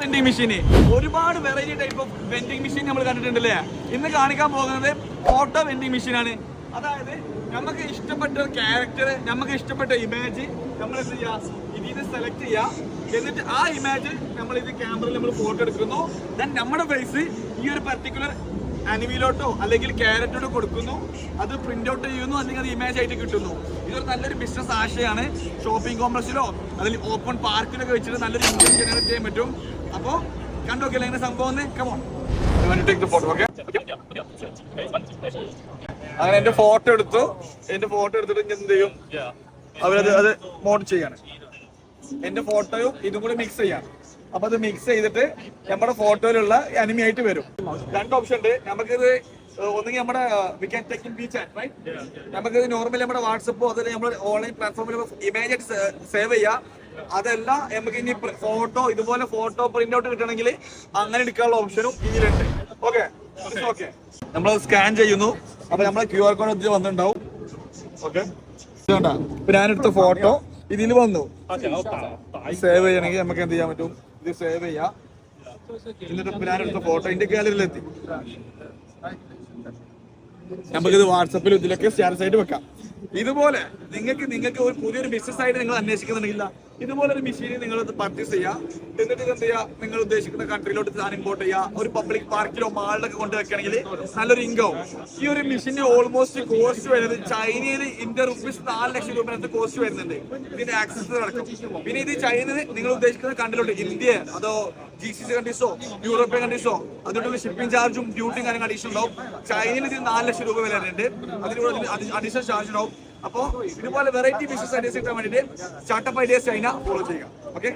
Vending മെഷീന്. ഒരുപാട് variety type of vending machine നമ്മൾ കണ്ടിട്ടുണ്ടല്ലേ. ഇന്ന് കാണിക്കാൻ പോകുന്നത് ഫോട്ടോ വെൻഡിങ് മെഷീനാണ്. അതായത് നമുക്ക് ഇഷ്ടപ്പെട്ട ക്യാരക്ടർ, നമുക്ക് ഇഷ്ടപ്പെട്ട ഇമേജ് നമ്മൾ എന്ത് ചെയ്യാം, ഇതിൽ സെലക്ട് ചെയ്യാം. എന്നിട്ട് ആ ഇമേജ് നമ്മൾ ഇത് ക്യാമറയിൽ നമ്മൾ ഫോട്ടോ എടുക്കുന്നു. ദെൻ നമ്മുടെ ഫേസ് ഈ ഒരു പർട്ടിക്കുലർ അനിമയിലോട്ടോ അല്ലെങ്കിൽ ക്യാരറ്റോട്ടോ കൊടുക്കുന്നു. അത് പ്രിന്റ് ഔട്ട് ചെയ്യുന്നു, അല്ലെങ്കിൽ അത് ഇമേജ് ആയിട്ട് കിട്ടുന്നു. ഇതൊരു നല്ലൊരു ബിസിനസ് ആശയമാണ്. ഷോപ്പിംഗ് കോംപ്ലക്സിലോ അതിൽ ഓപ്പൺ പാർക്കിലൊക്കെ വെച്ചിട്ട് നല്ലൊരു ഇൻകം ജനറേറ്റ് ചെയ്യാൻ പറ്റും. അപ്പോൾ കണ്ടോക്കില്ല എങ്ങനെ സംഭവം. Come on, photo. ഓക്കെ, അങ്ങനെ എന്റെ ഫോട്ടോ എടുത്തു. എന്റെ ഫോട്ടോ എടുത്തിട്ട് എന്ത് ചെയ്യും, അവരത് മോഡ് ചെയ്യാണ്. എന്റെ ഫോട്ടോയും ഇതും കൂടി മിക്സ് ചെയ്യാണ്. അപ്പൊ അത് മിക്സ് ചെയ്തിട്ട് നമ്മുടെ ഫോട്ടോയിലുള്ള അനിമി ആയിട്ട് വരും. രണ്ട് ഓപ്ഷൻ ഉണ്ട്. നമുക്കിത് ഒന്നെങ്കിൽ നമ്മുടെ നമുക്കിത് നോർമലി നമ്മുടെ വാട്സപ്പോ അതിൽ നമ്മൾ ഓൺലൈൻ പ്ലാറ്റ്ഫോമിൽ ഇമേജ് ആയിട്ട് സേവ് ചെയ്യാം. അതല്ല നമുക്ക് ഇനി ഫോട്ടോ ഇതുപോലെ ഫോട്ടോ പ്രിന്റ് ഔട്ട് കിട്ടണമെങ്കിൽ അങ്ങനെ എടുക്കാനുള്ള ഓപ്ഷനും ഇതിലുണ്ട്. ഓക്കെ, ഓക്കെ, നമ്മൾ സ്കാൻ ചെയ്യുന്നു. അപ്പൊ നമ്മളെ QR കോഡ് ഇതിൽ വന്നിട്ടുണ്ടാവും. ഓക്കെ, ഇപ്പൊ ഞാനെടുത്ത ഫോട്ടോ ഇതിൽ വന്നു. സേവ് ചെയ്യണമെങ്കിൽ നമുക്ക് എന്ത് ചെയ്യാൻ പറ്റും, ഇത് സേവ് ചെയ്യാം. എന്നിട്ട് ഞാനെടുത്ത ഫോട്ടോ എന്റെ ഗാലറിയിലെത്തി. നമുക്കിത് വാട്സപ്പിലും ഇതിലൊക്കെ സ്റ്റാറ്റസ് ആയിട്ട് വെക്കാം. ഇതുപോലെ നിങ്ങൾക്ക് ഒരു പുതിയൊരു ബിസിനസ് ആയിട്ട് നിങ്ങൾ അന്വേഷിക്കുന്നുണ്ടെങ്കിൽ ഇതുപോലെ ഒരു മെഷീൻ നിങ്ങൾ പർച്ചേസ് ചെയ്യാം. എന്നിട്ട് എന്ത് ചെയ്യുക, നിങ്ങൾ ഉദ്ദേശിക്കുന്ന കൺട്രിയിലോട്ട് സാധനം ഇമ്പോർട്ട് ചെയ്യുക. ഒരു പബ്ലിക് പാർക്കിലോ മാളിലൊക്കെ കൊണ്ടുവെക്കുകയാണെങ്കിൽ നല്ലൊരു ഇൻകം. ഈ ഒരു മെഷീന് ഓൾമോസ്റ്റ് കോസ്റ്റ് വരുന്നത് ചൈനയിൽ ഇന്ത്യ റുപ്പീസ് 4 ലക്ഷം രൂപ കോസ്റ്റ് വരുന്നുണ്ട് ഇതിന്റെ ആക്സസ് നടക്കും. പിന്നെ ഇത് ചൈനയിൽ നിങ്ങൾ ഉദ്ദേശിക്കുന്ന കൺട്രിയിലോട്ട് ഇന്ത്യ അതോ GCC കൺട്രീസോ യൂറോപ്യൻ കൺട്രീസോ അതിനുള്ള ഷിപ്പിംഗ് ചാർജും ഡ്യൂട്ടിയും കാര്യങ്ങൾ അഡീഷണൽ ഉണ്ടാവും. ചൈനയിൽ ഇതിന് 4 ലക്ഷം രൂപ വില ഉണ്ട്. അതിലൂടെ അഡീഷണൽ ചാർജ് ഉണ്ടാവും. അപ്പോൾ ഇതുപോലെ വെറൈറ്റി ബിസിനസ് ഐഡിയാസ് കിട്ടാൻ വേണ്ടിയിട്ട് സ്റ്റാർട്ടപ്പ് ഐഡിയാസ് ചൈന ഫോളോ ചെയ്യുക. ഓക്കെ.